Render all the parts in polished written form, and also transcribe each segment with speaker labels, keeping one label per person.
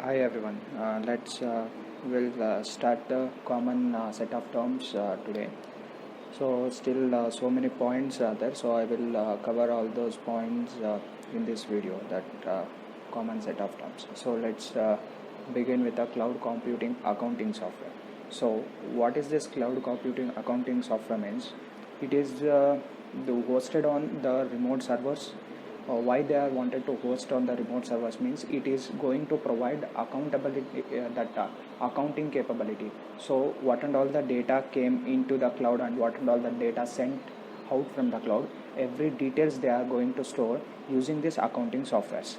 Speaker 1: Hi everyone. We'll start the common set of terms today. So still so many points are there. So I will cover all those points in this video. That common set of terms. So let's begin with the cloud computing accounting software. So what is this cloud computing accounting software means? It is hosted on the remote servers. Why they are wanted to host on the remote servers means it is going to provide accountability, accounting capability. So what and all the data came into the cloud and what and all the data sent out from the cloud, every details they are going to store using this accounting softwares.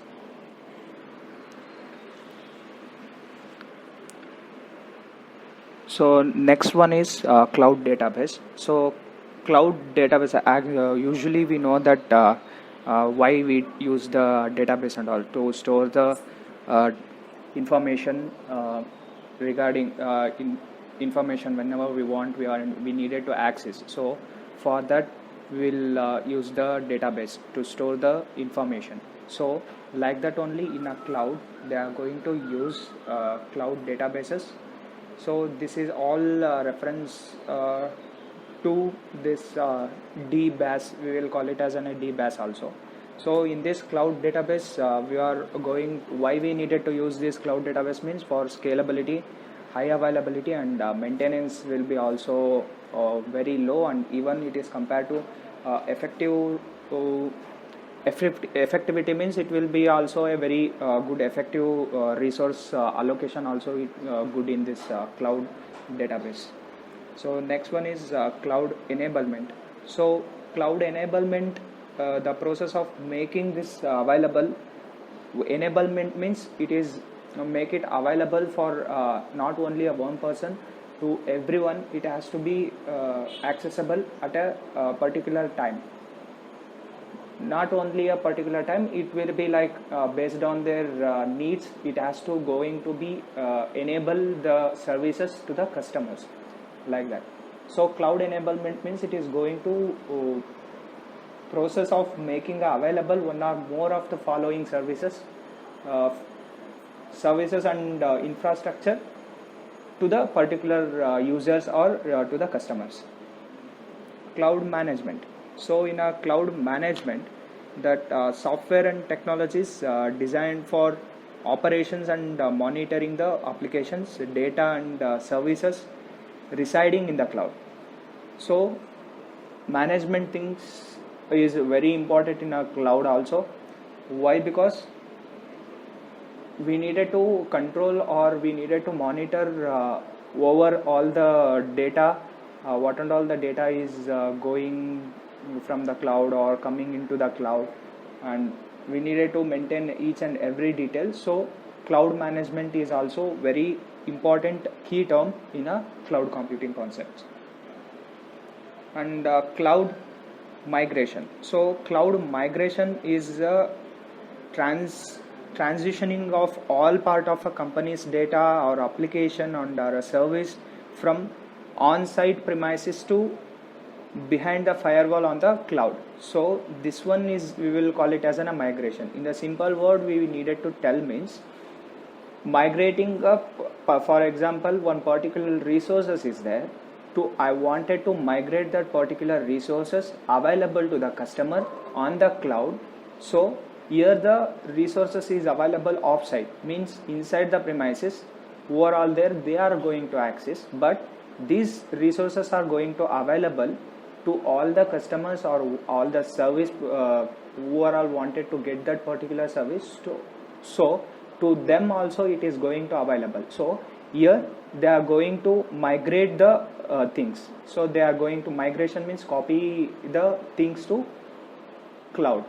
Speaker 1: So next one is cloud database. So cloud database, usually we know that why we use the database and all to store the uh, information regarding information whenever we want, we needed to access. So for that we'll use the database to store the information. So like that only in a cloud they are going to use cloud databases. So this is all reference to this DBAS. We will call it as an DBAS also. So in this cloud database, we are going. Why we needed to use this cloud database means for scalability, high availability, and maintenance will be also very low, and even it is compared to effective. Effectivity means it will be also a very good effective resource allocation also good in this cloud database. So next one is cloud enablement. So cloud enablement, the process of making this available. Enablement means it is make it available for not only a one person, to everyone. It has to be accessible at a particular time, not only a particular time. It will be like based on their needs. It has to going to be enable the services to the customers, like that. So cloud enablement means it is going to process of making available one or more of the following services uh, services and infrastructure to the particular users or to the customers. Cloud management. So in a cloud management, that software and technologies designed for operations and monitoring the applications, data, and services residing in the cloud. So management things is very important in a cloud also. Why? Because we needed to control or we needed to monitor over all the data, what and all the data is going from the cloud or coming into the cloud, and we needed to maintain each and every detail. So cloud management is also very important key term in a cloud computing concept. And cloud migration. So cloud migration is a transitioning of all part of a company's data or application or a service from on-site premises to behind the firewall on the cloud. So this one is, we will call it as a migration. In the simple word we needed to tell means migrating up. For example, one particular resources is there, to I wanted to migrate that particular resources available to the customer on the cloud. So here the resources is available offsite, means inside the premises who are all there, they are going to access, but these resources are going to available to all the customers or all the service who are all wanted to get that particular service to. So to them also it is going to available. So here they are going to migrate the things. So they are going to, migration means copy the things to cloud.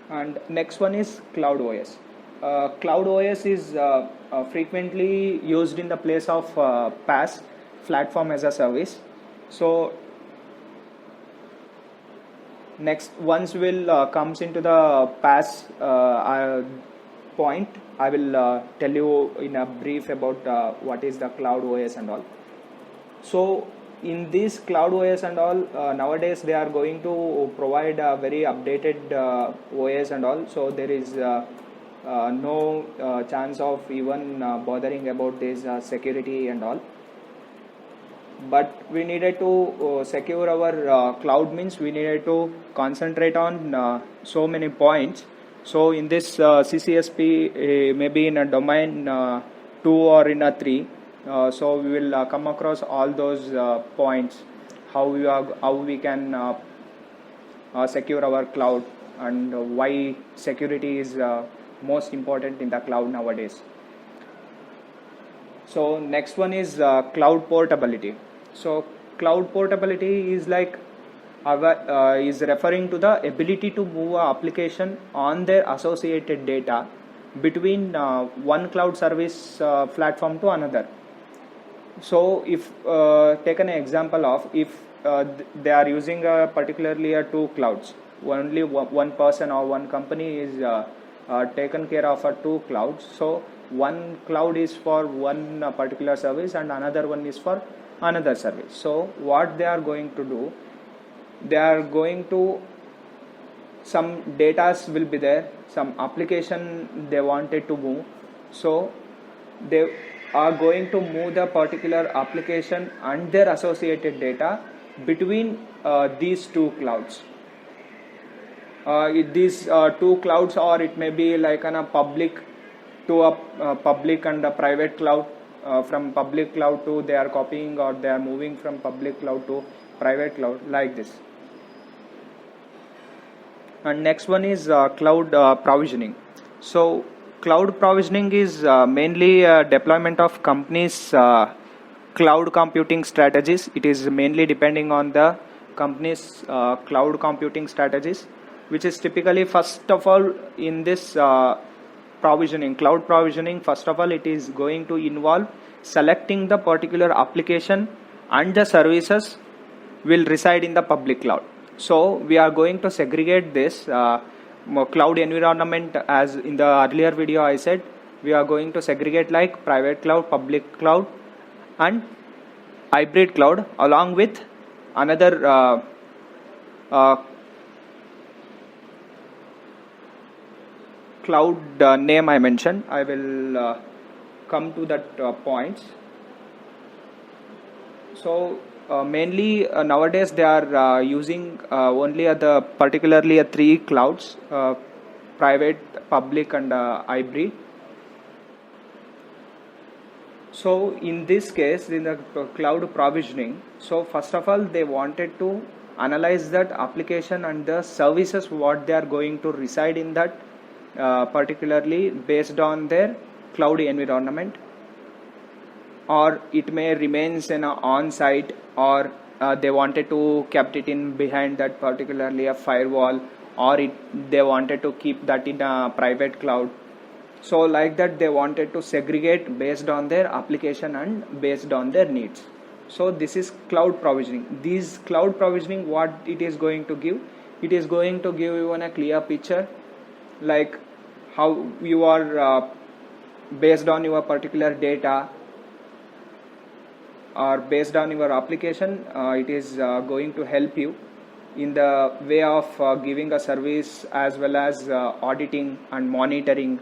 Speaker 1: And next one is cloud OS. Cloud OS is frequently used in the place of PaaS, platform as a service. So next, once will comes into the PaaS point, I will tell you in a brief about what is the cloud OS and all. So in this cloud OS and all, nowadays they are going to provide a very updated OS and all, so there is no chance of even bothering about this security and all. But we needed to secure our cloud, means we needed to concentrate on so many points. So in this CCSP, maybe in a domain 2 or in a 3, so we will come across all those points, how we can secure our cloud, and why security is most important in the cloud nowadays. So next one is cloud portability. So cloud portability is like is referring to the ability to move an application on their associated data between one cloud service platform to another. So if take an example of, if they are using particularly two clouds, only one person or one company is taken care of two clouds. So one cloud is for one particular service and another one is for another service. So what they are going to do, they are going to, some data will be there, some application they wanted to move, so they are going to move the particular application and their associated data between these two clouds. These two clouds, or it may be like a public to a public and a private cloud. From public cloud to they are copying, or they are moving from public cloud to private cloud, like this. And next one is cloud provisioning. So cloud provisioning is mainly deployment of companies cloud computing strategies. It is mainly depending on the company's cloud computing strategies, which is typically, first of all, in this provisioning, cloud provisioning, first of all, it is going to involve selecting the particular application and the services will reside in the public cloud. So we are going to segregate this cloud environment, as in the earlier video I said, we are going to segregate like private cloud, public cloud and hybrid cloud, along with another cloud name I mentioned. I will come to that points. So mainly nowadays they are using only particularly three clouds, private, public and hybrid. So in this case, in the cloud provisioning, so first of all they wanted to analyze that application and the services what they are going to reside in that particularly based on their cloud environment, or it may remains in a on-site, or they wanted to kept it in behind that particularly a firewall, or they wanted to keep that in a private cloud. So like that they wanted to segregate based on their application and based on their needs. So this is cloud provisioning. These cloud provisioning, what it is going to give, it is going to give you a clear picture, like how you are based on your particular data or based on your application, it is going to help you in the way of giving a service, as well as auditing and monitoring,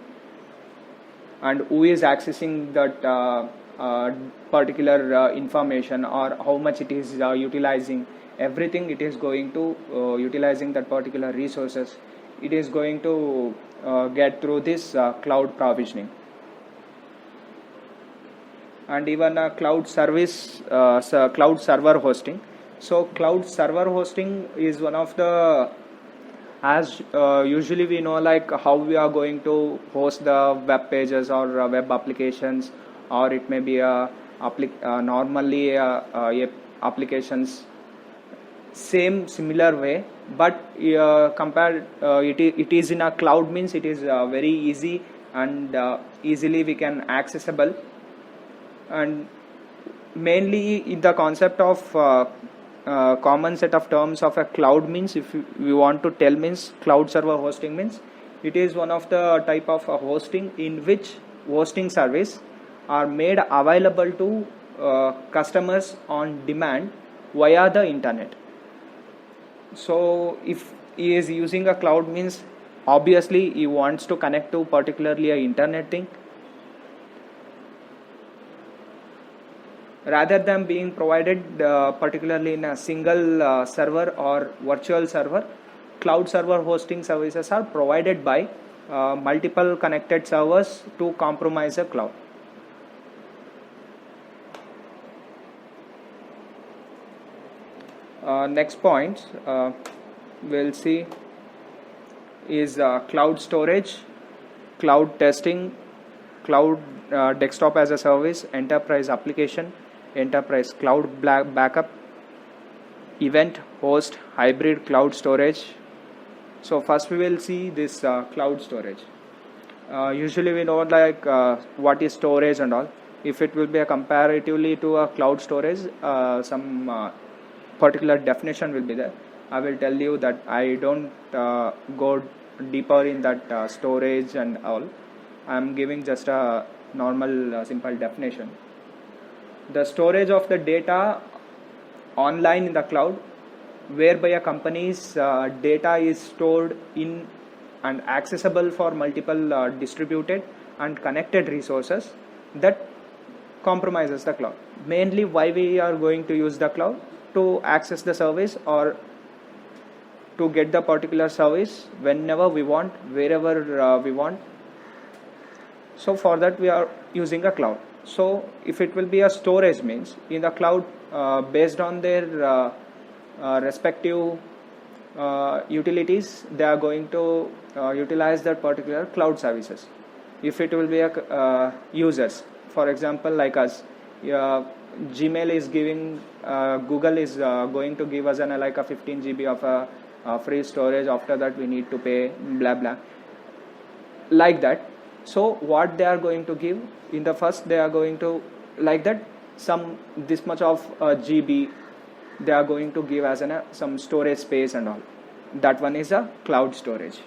Speaker 1: and who is accessing that particular information, or how much it is utilizing. Everything it is going to utilizing that particular resources, it is going to get through this cloud provisioning. And even a cloud service, cloud server hosting. So cloud server hosting is one of the, as usually we know, like how we are going to host the web pages or web applications, or it may be normally applications, similar way, but compared it is in a cloud, means it is very easy and easily we can accessible. And mainly in the concept of common set of terms of a cloud, means if we want to tell, means cloud server hosting means it is one of the type of hosting in which hosting service are made available to customers on demand via the internet. So if he is using a cloud means obviously he wants to connect to particularly a internet thing, rather than being provided particularly in a single server or virtual server. Cloud server hosting services are provided by multiple connected servers to compromise a cloud. Next point we'll see is cloud storage, cloud testing, cloud desktop as a service, enterprise application, enterprise cloud backup, event host, hybrid cloud storage. So first we will see this cloud storage. Usually we know like what is storage and all. If it will be a comparatively to a cloud storage, some particular definition will be there. I will tell you that I don't go deeper in that storage and all. I am giving just a normal simple definition. The storage of the data online in the cloud, whereby a company's data is stored in and accessible for multiple distributed and connected resources that compromises the cloud. Mainly why we are going to use the cloud? To access the service or to get the particular service whenever we want, wherever we want. So for that we are using a cloud. So if it will be a storage means in the cloud based on their respective utilities, they are going to utilize that particular cloud services. If it will be a users, for example like us, Gmail is giving, Google is going to give us like a 15 GB of free storage. After that we need to pay blah blah like that. So what they are going to give in the first, they are going to like that some this much of GB they are going to give as some storage space and all. That one is a cloud storage.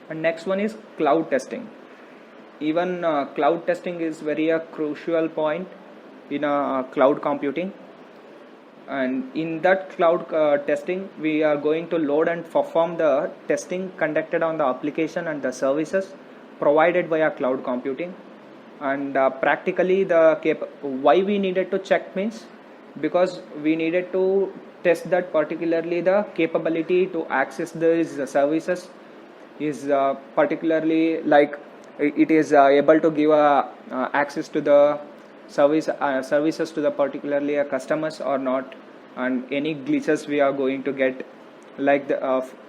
Speaker 1: And next one is cloud testing. Even cloud testing is very a crucial point in cloud computing, and in that cloud testing we are going to load and perform the testing conducted on the application and the services provided by our cloud computing. And practically why we needed to check means because we needed to test that particularly the capability to access these services is particularly like it is able to give access to the services to the particularly customers or not, and any glitches we are going to get like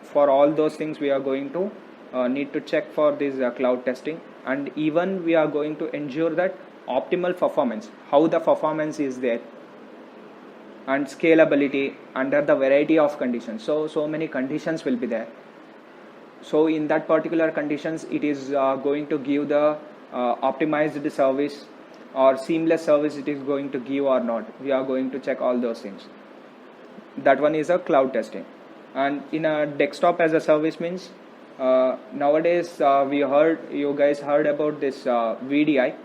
Speaker 1: for all those things we are going to need to check for this cloud testing. And even we are going to ensure that optimal performance, how the performance is there, and scalability under the variety of conditions. So many conditions will be there. So in that particular conditions it is going to give the optimized service or seamless service it is going to give or not. We are going to check all those things. That one is a cloud testing. And in a desktop as a service means nowadays you guys heard about this VDI.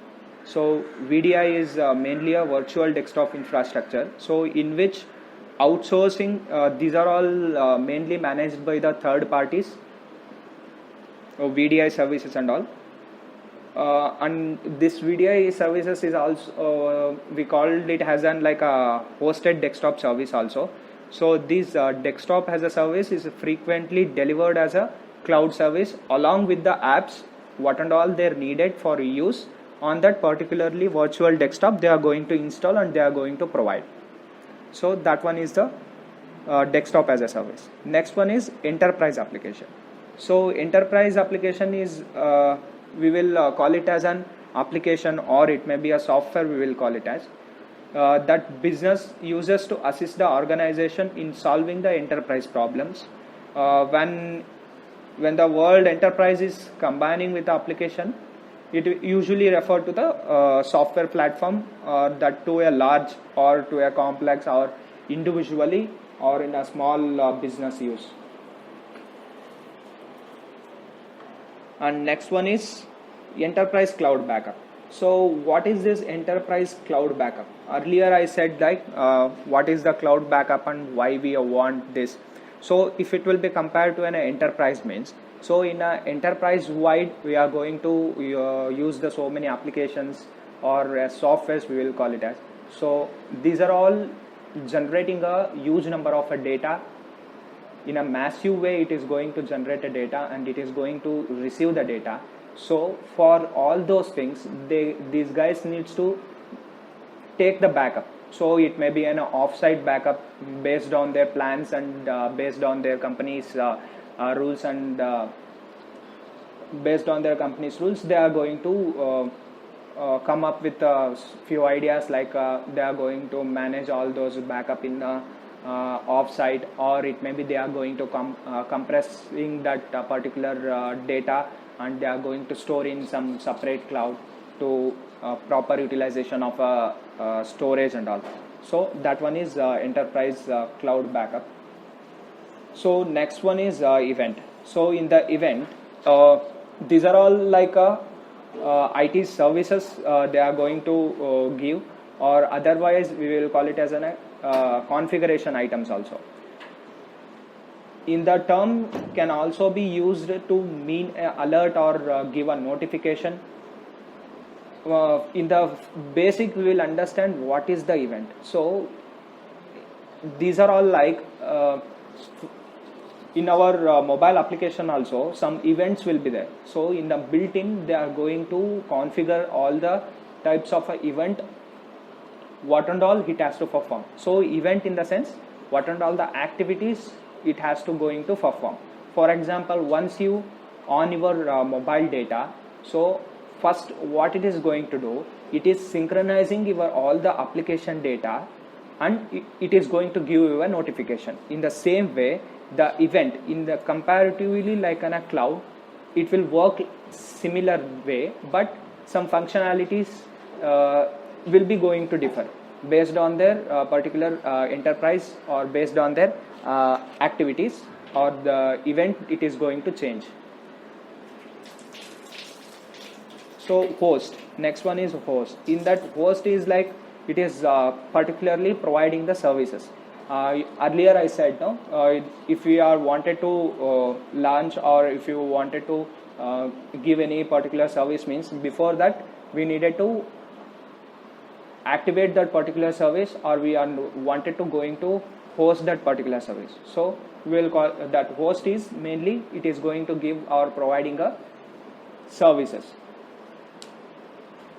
Speaker 1: So VDI is mainly a virtual desktop infrastructure, so in which outsourcing these are all mainly managed by the third parties, VDI services and all. And this VDI services is also we called it as an like a hosted desktop service also. So this desktop as a service is frequently delivered as a cloud service along with the apps what and all they're needed for use on that particularly virtual desktop they are going to install and they are going to provide. So that one is the desktop as a service. Next one is enterprise application. So enterprise application is we will call it as an application, or it may be a software we will call it as that business uses to assist the organization in solving the enterprise problems. When the word enterprise is combining with the application, it usually refer to the software platform that to a large or to a complex or individually or in a small business use. And next one is enterprise cloud backup. So what is this enterprise cloud backup? Earlier I said like what is the cloud backup and why we want this. So if it will be compared to an enterprise means, so in a enterprise wide we are going to use the so many applications or softwares we will call it as. So these are all generating a huge number of data in a massive way. It is going to generate a data and it is going to receive the data. So for all those things these guys needs to take the backup. So it may be an offsite backup based on their plans and based on their company's rules, and based on their company's rules they are going to come up with a few ideas, like they are going to manage all those backup in offsite, or it may be they are going to compressing that particular data and they are going to store in some separate cloud to proper utilization of storage and all. So that one is enterprise cloud backup. So next one is event. So in the event, these are all like IT services they are going to give, or otherwise we will call it as an configuration items also. In the term can also be used to mean alert or give a notification. In the basic we will understand what is the event. So these are all like in our mobile application also some events will be there. So in the built-in they are going to configure all the types of event, what and all it has to perform. So event in the sense what and all the activities it has to going to perform. For example, once you on your mobile data, so first what it is going to do, it is synchronizing your all the application data and it is going to give you a notification. In the same way the event in the comparatively like in a cloud, it will work similar way, but some functionalities will be going to differ based on their particular enterprise, or based on their activities, or the event it is going to change. So host, next one is host. In that host is like it is particularly providing the services. Earlier I said no, if we are wanted to launch, or if you wanted to give any particular service means, before that we needed to activate that particular service, or we are wanted to going to host that particular service. So we will call that host is mainly it is going to give or providing a services.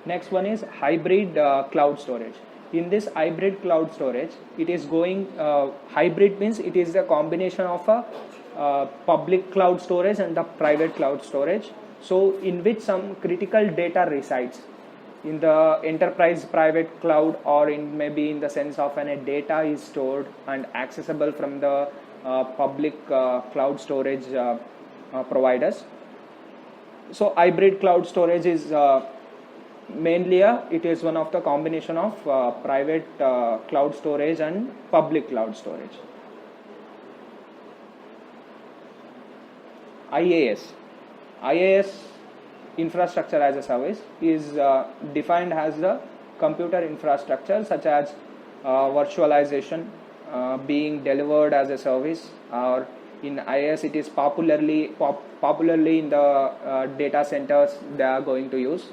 Speaker 1: Next one is hybrid cloud storage. In this hybrid cloud storage, it is going hybrid means it is a combination of a public cloud storage and the private cloud storage. So in which some critical data resides in the enterprise private cloud, or in maybe in the sense of a data is stored and accessible from the public cloud storage providers. So hybrid cloud storage is mainly it is one of the combination of private cloud storage and public cloud storage. IaaS, infrastructure as a service, is defined as the computer infrastructure such as virtualization being delivered as a service, or in IaaS it is popularly in the data centers they are going to use,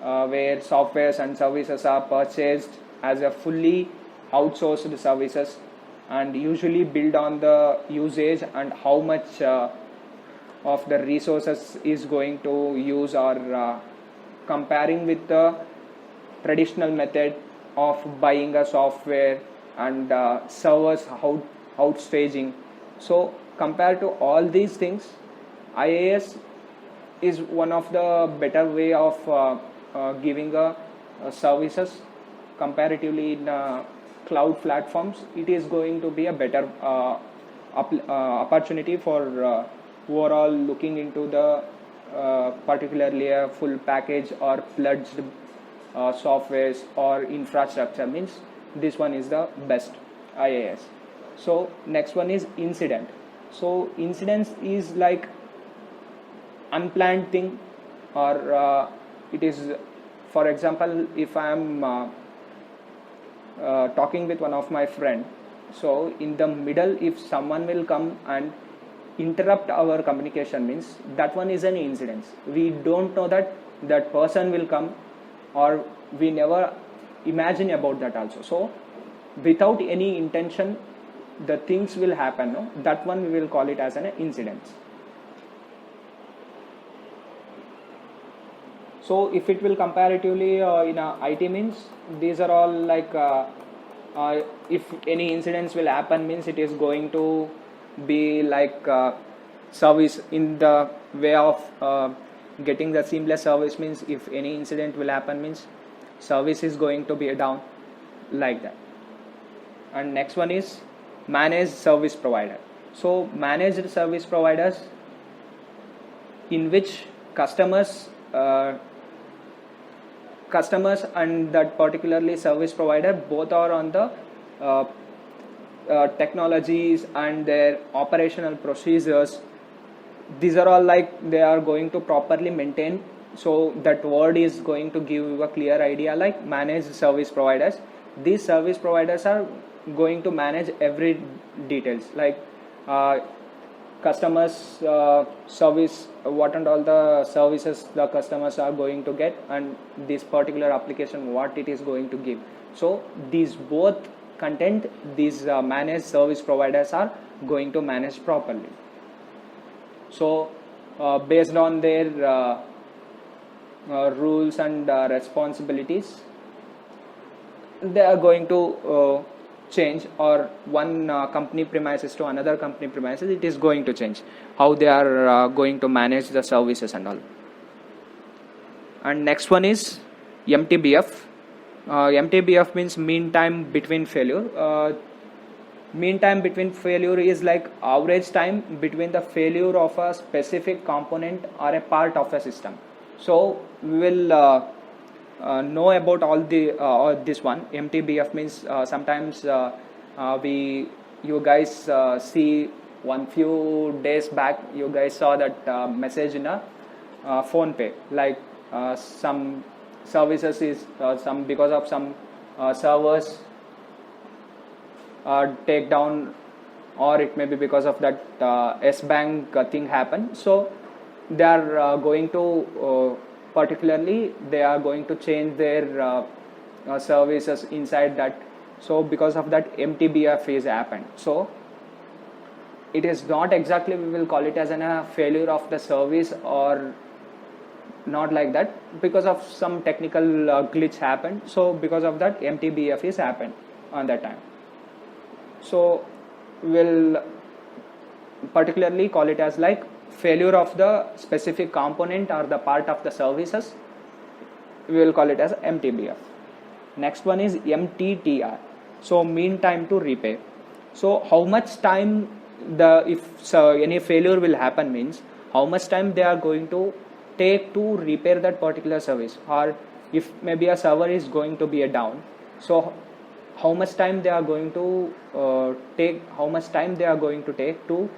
Speaker 1: where softwares and services are purchased as a fully outsourced services, and usually build on the usage and how much of the resources is going to use, or comparing with the traditional method of buying a software and servers outstaging. So compared to all these things, IaaS is one of the better way of giving services comparatively in cloud platforms. It is going to be a better opportunity for overall looking into the particularly a full package or pledged softwares or infrastructure means this one is the best IaaS. So next one is incident. So incidents is like unplanned thing, or it is for example, if I am talking with one of my friend, so in the middle if someone will come and interrupt our communication, means that one is an incident. We don't know that that person will come, or we never imagine about that also. So without any intention the things will happen, no? That one we will call it as an incident. So if it will comparatively in a IT means, these are all like if any incidents will happen means it is going to be like service in the way of getting the seamless service, means if any incident will happen means service is going to be down, like that. And next one is managed service provider. So managed service providers, in which customers and that particularly service provider both are on the technologies and their operational procedures. These are all like they are going to properly maintain. So that word is going to give you a clear idea, like managed service providers. These service providers are going to manage every details, like customers service, what and all the services the customers are going to get, and this particular application what it is going to give. So these both content, these managed service providers are going to manage properly. So based on their rules and responsibilities, they are going to change, or one company premises to another company premises, it is going to change how they are going to manage the services and all. And next one is MTBF. MTBF means mean time between failure. Mean time between failure is like average time between the failure of a specific component or a part of a system. So we will know about all the this one. MTBF means sometimes you guys see one few days back you guys saw that message in a phone pay, like some services is some because of some servers take down, or it may be because of that S-Bank thing happen. So they are going to particularly they are going to change their services inside that. So because of that MTBF is happened. So it is not exactly we will call it as a failure of the service, or not like that, because of some technical glitch happened. So because of that MTBF is happened on that time. So we'll particularly call it as like failure of the specific component or the part of the services, we will call it as MTBF. Next one is MTTR. So mean time to repay. So how much time if any failure will happen means how much time they are going to take to repair that particular service, or if maybe a server is going to be a down, so how much time they are going to take to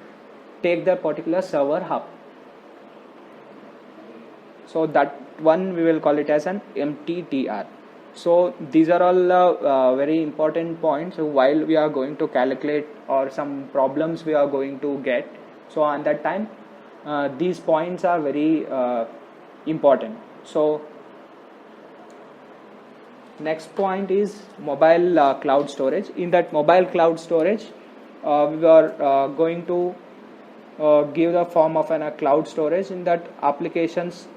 Speaker 1: take the particular server up. So that one we will call it as an MTTR. So these are all very important points while we are going to calculate or some problems we are going to get. So on that time these points are very important. So next point is mobile cloud storage. In that mobile cloud storage we are going to give the form of a cloud storage. In that applications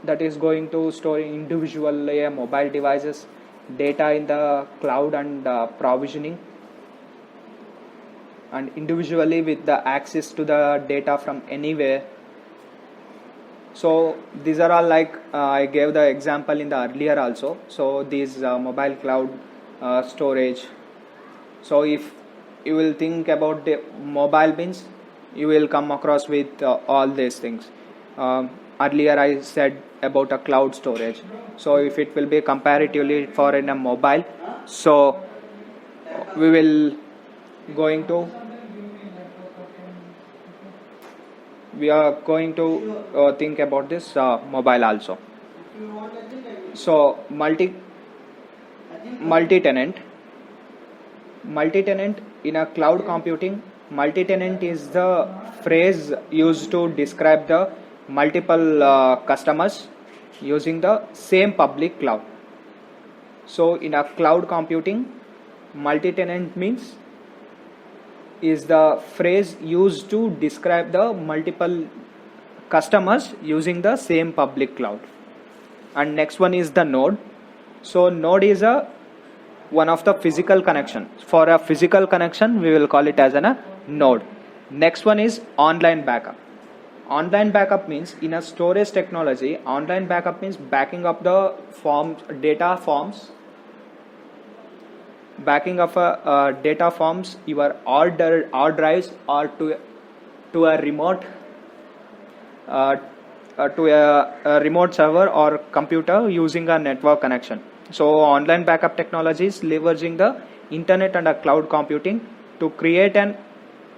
Speaker 1: that is going to store individually mobile devices data in the cloud and provisioning, and individually with the access to the data from anywhere. So these are all like I gave the example in the earlier also. So these mobile cloud storage. So if you will think about the mobile means, you will come across with all these things. Earlier I said about a cloud storage. So if it will be comparatively for in a mobile, so we are going to think about this mobile also. So multi-tenant in a cloud computing, multi-tenant is the phrase used to describe the multiple customers using the same public cloud. So in a cloud computing, multi-tenant means is the phrase used to describe the multiple customers using the same public cloud. And next one is the node. So node is one of the physical connection. For a physical connection, we will call it as a node. Next one is online backup. Online backup means in a storage technology, online backup means backing up the data forms, your hard drives, or to a remote remote server or computer using a network connection. So online backup technologies leveraging the internet and a cloud computing to create an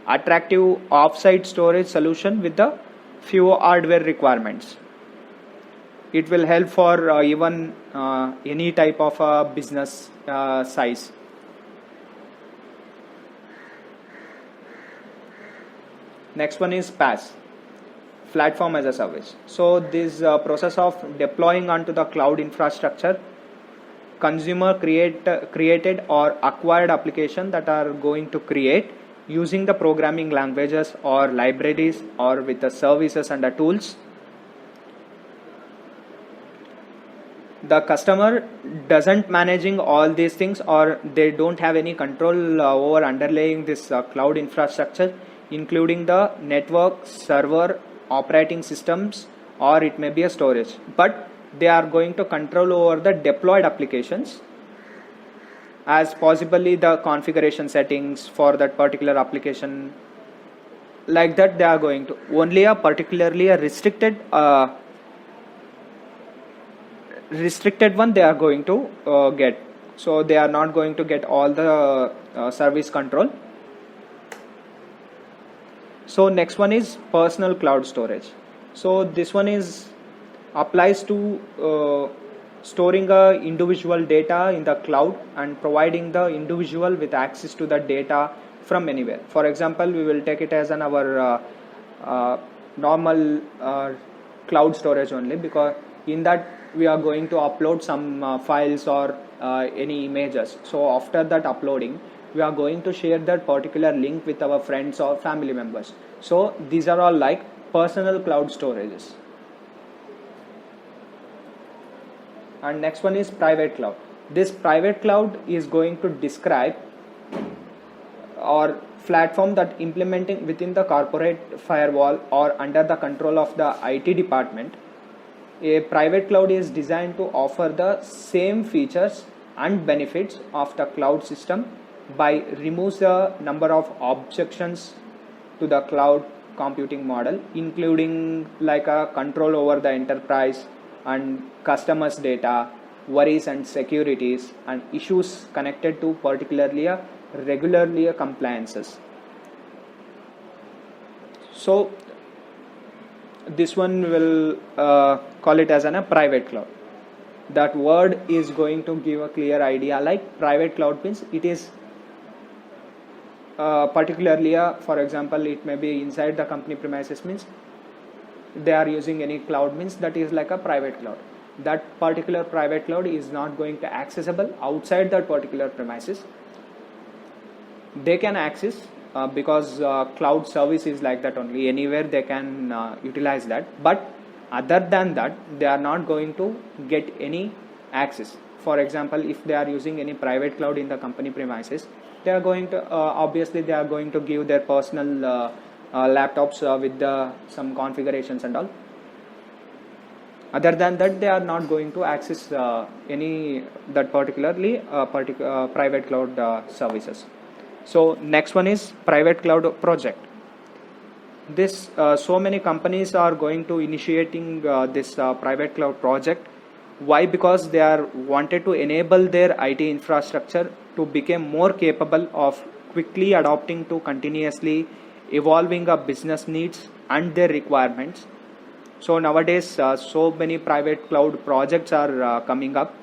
Speaker 1: attractive offsite storage solution with the few hardware requirements. It will help for even any type of business size. Next one is PaaS, platform as a service. So this process of deploying onto the cloud infrastructure consumer created or acquired application that are going to create using the programming languages or libraries or with the services and the tools. The customer doesn't managing all these things, or they don't have any control over underlying this cloud infrastructure, including the network, server, operating systems, or it may be a storage, but they are going to control over the deployed applications, as possibly the configuration settings for that particular application. Like that, they are going to only a particularly a restricted one they are going to get. So they are not going to get all the service control. So next one is personal cloud storage. So this one is applies to storing individual data in the cloud and providing the individual with access to the data from anywhere. For example, we will take it as our normal cloud storage only, because in that we are going to upload some files or any images. So after that uploading, we are going to share that particular link with our friends or family members. So these are all like personal cloud storages. And next one is private cloud. This private cloud is going to describe or platform that implementing within the corporate firewall or under the control of the IT department. A private cloud is designed to offer the same features and benefits of the cloud system by removes the number of objections to the cloud computing model, including like a control over the enterprise and customers data, worries and securities, and issues connected to particularly regularly compliances. So this one will call it as a private cloud. That word is going to give a clear idea, like private cloud means it is particularly for example, it may be inside the company premises, means they are using any cloud, means that is like a private cloud. That particular private cloud is not going to accessible outside that particular premises. They can access because cloud service is like that only, anywhere they can utilize that, but other than that they are not going to get any access. For example, if they are using any private cloud in the company premises, they are going to obviously they are going to give their personal laptops with some configurations and all. Other than that, they are not going to access any that particularly private cloud services. So next one is private cloud project. This so many companies are going to initiating this private cloud project. Why? Because they are wanted to enable their IT infrastructure to become more capable of quickly adopting to continuously evolving business needs and their requirements. So nowadays, so many private cloud projects are coming up.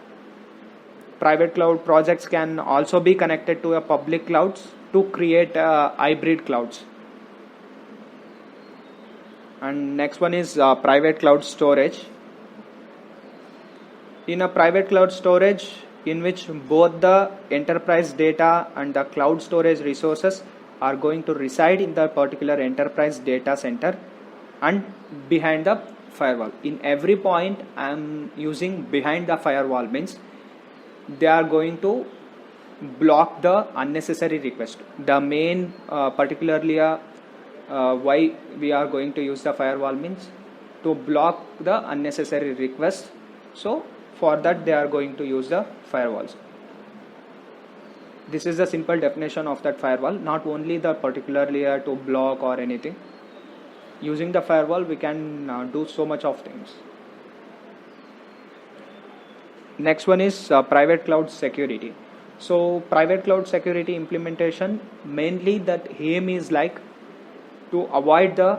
Speaker 1: Private cloud projects can also be connected to a public clouds to create hybrid clouds. And next one is private cloud storage. In a private cloud storage, in which both the enterprise data and the cloud storage resources are going to reside in the particular enterprise data center and behind the firewall. In every point I am using behind the firewall means they are going to block the unnecessary request. The main particularly why we are going to use the firewall means to block the unnecessary request. So for that they are going to use the firewalls. This is the simple definition of that firewall, not only the particular layer to block or anything. Using the firewall we can do so much of things. Next one is private cloud security. So private cloud security implementation, mainly that aim is like to avoid the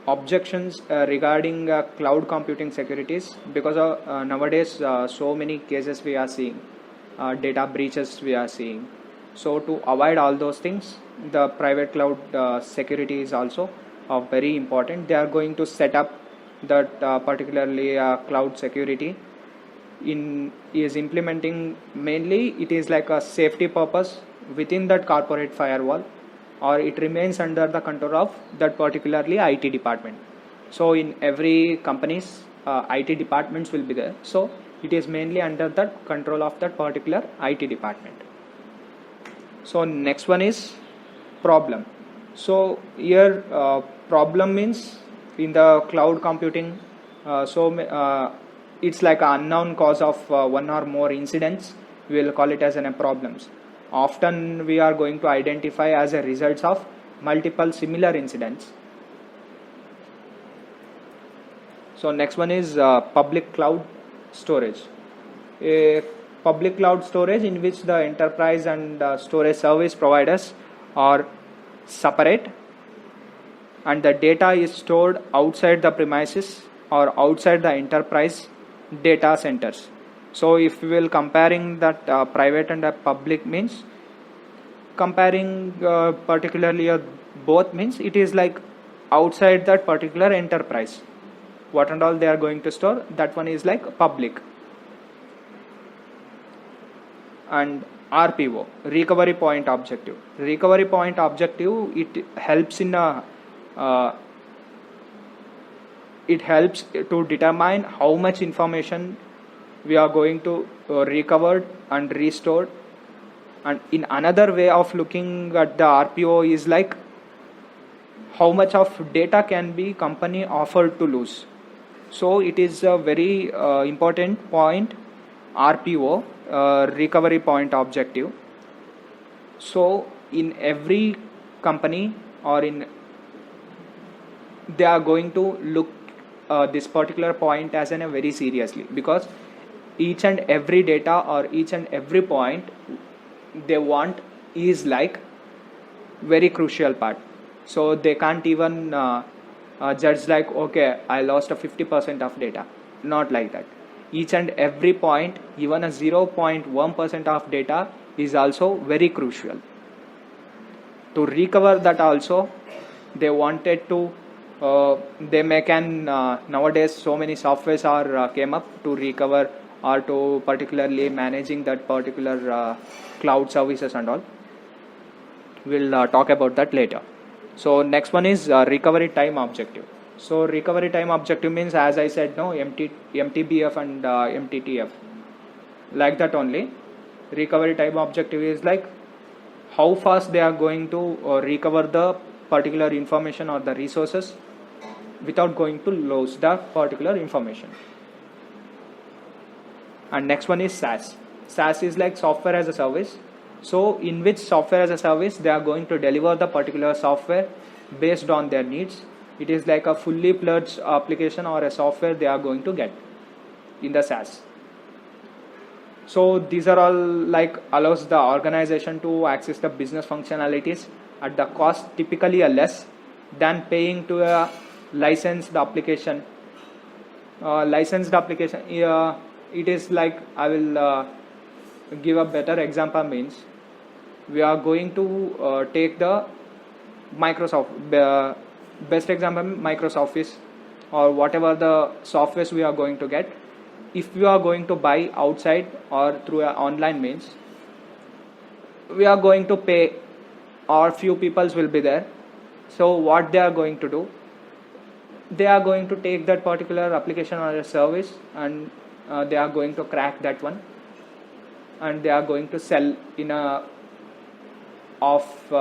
Speaker 1: objections regarding cloud computing securities, because nowadays so many cases we are seeing, data breaches we are seeing. So to avoid all those things, the private cloud security is also very important. They are going to set up that particularly cloud security is implementing, mainly it is like a safety purpose within that corporate firewall, or it remains under the control of that particularly IT department. So in every companies IT departments will be there, so it is mainly under the control of that particular IT department. So next one is problem. So here problem means in the cloud computing, it's like an unknown cause of one or more incidents. We will call it as problems. Often we are going to identify as a result of multiple similar incidents. So next one is public cloud storage. A public cloud storage in which the enterprise and storage service providers are separate and the data is stored outside the premises or outside the enterprise data centers. So if we will comparing that private and public means, comparing particularly both means it is like outside that particular enterprise, what and all they are going to store, that one is like public. And RPO, recovery point objective. Recovery point objective, it helps in it helps to determine how much information we are going to recover and restore. And in another way of looking at the RPO is like how much of data can be company offered to lose. So it is a very important point, RPO, recovery point objective. So in every company or in they are going to look this particular point as a very seriously, because each and every data or each and every point they want is like very crucial part. So they can't even judge like, okay, I lost a 50% of data. Not like that. Each and every point, even a 0.1% of data is also very crucial. To recover that also, they wanted to they can nowadays so many softwares are came up to recover or to particularly managing that particular cloud services and all. We'll talk about that later. So next one is recovery time objective. So recovery time objective means, as I said, no, MTBF and MTTF, like that only. Recovery time objective is like how fast they are going to recover the particular information or the resources without going to lose the particular information. And next one is SaaS. SaaS is like software as a service. So in which software as a service they are going to deliver the particular software based on their needs. It is like a fully fledged application or a software they are going to get in the SaaS. So these are all like allows the organization to access the business functionalities at the cost typically a less than paying to a licensed application. Licensed application, it is like, I will give a better example. Means we are going to take the Microsoft, best example Microsoft Office, or whatever the softwares we are going to get. If we are going to buy outside or through an online means, we are going to pay, or few peoples will be there. So what they are going to do, they are going to take that particular application or a service, and they are going to crack that one, and they are going to sell in a off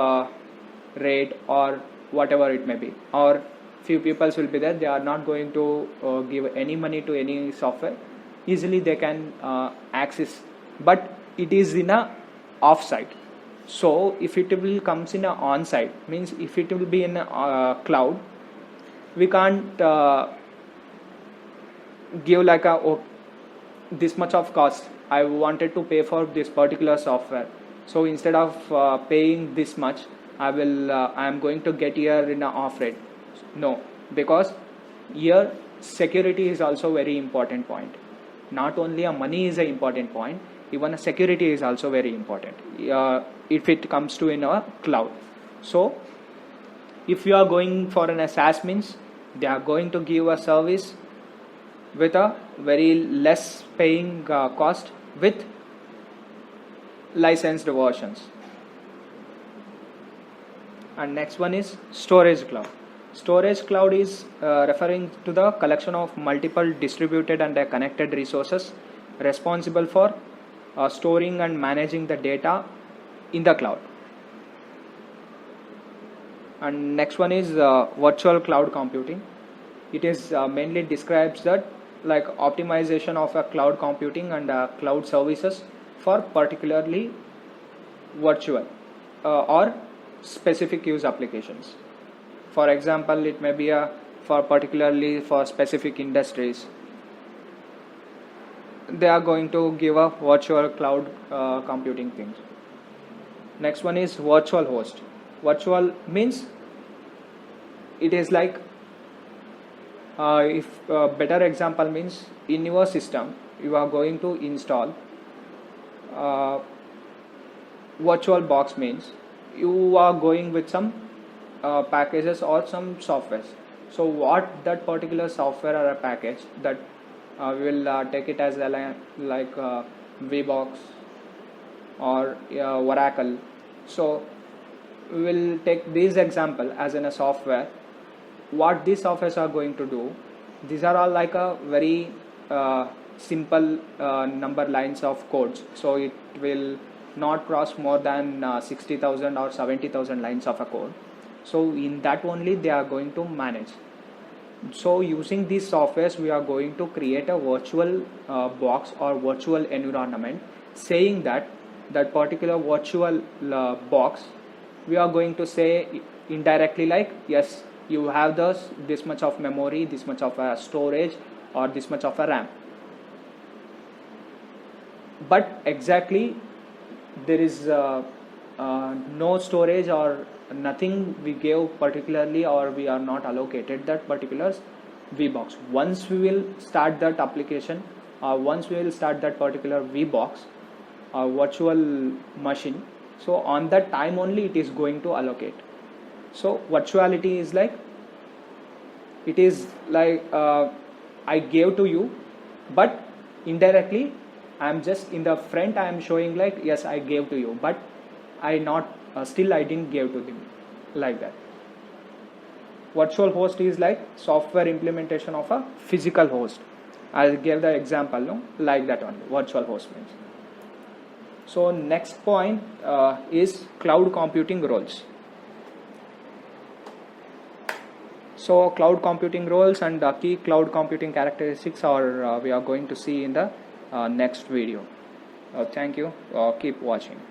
Speaker 1: rate or whatever it may be. Or few peoples will be there, they are not going to give any money to any software, easily they can access, but it is in a off-site. So if it will comes in a on-site, means if it will be in a cloud, we can't give like a, oh, this much of cost I wanted to pay for this particular software, so instead of paying this much, I am going to get here in a off rate. No, because here security is also very important point. Not only a money is an important point, even a security is also very important if it comes to in a cloud. So if you are going for an SaaS, means they are going to give a service with a very less paying cost with licensed versions. And next one is storage cloud. Storage cloud is referring to the collection of multiple distributed and connected resources responsible for storing and managing the data in the cloud. And next one is virtual cloud computing. It is mainly describes that like optimization of a cloud computing and cloud services for particularly virtual or specific use applications. For example, it may be for particularly for specific industries, they are going to give a virtual cloud computing things. Next one is virtual host. Virtual means it is like if better example means in your system you are going to install virtual box, means you are going with some packages or some softwares. So what that particular software or a package that we will take it as a like VBox or Oracle. So we will take this example as in a software. What these softwares are going to do, these are all like a very simple number lines of codes, so it will not cross more than 60,000 or 70,000 lines of a code. So in that only they are going to manage. So using these softwares we are going to create a virtual box or virtual environment, saying that that particular virtual box we are going to say indirectly like, yes, you have this much of memory, this much of a storage, or this much of a RAM. But exactly there is no storage or nothing we gave particularly, or we are not allocated that particular VBox. Once we will start that application, or once we will start that particular VBox or virtual machine, so on that time only it is going to allocate. So virtuality is like, it is like I gave to you, but indirectly I am just in the front I am showing like, yes, I gave to you, but I not still I didn't give to them, like that. Virtual host is like software implementation of a physical host. I gave the example, no, like that one, virtual host means. So next point is cloud computing roles. So cloud computing roles and key cloud computing characteristics are we are going to see in the next video. Thank you. Keep watching.